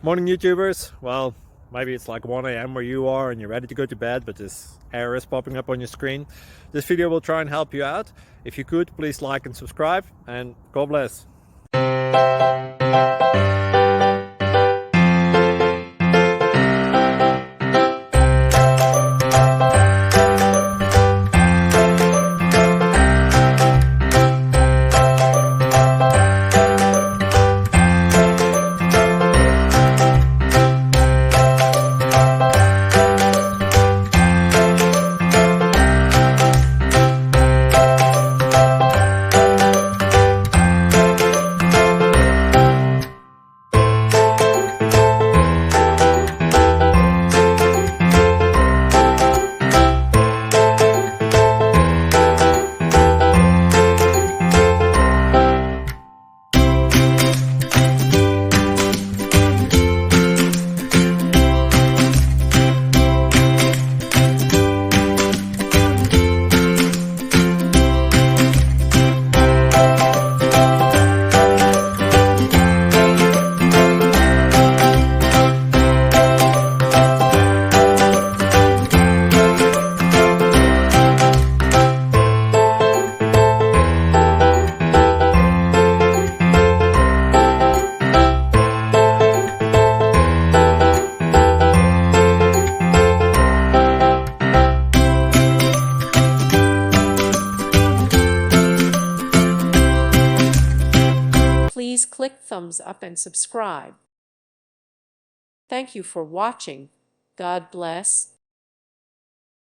Morning YouTubers. Well, maybe it's like 1 a.m. where you are and you're ready to go to bed, but this error is popping up on your screen. This video will try and help you out. If you could, please like and subscribe, and God bless. Please click thumbs up and subscribe. Thank you for watching. God bless.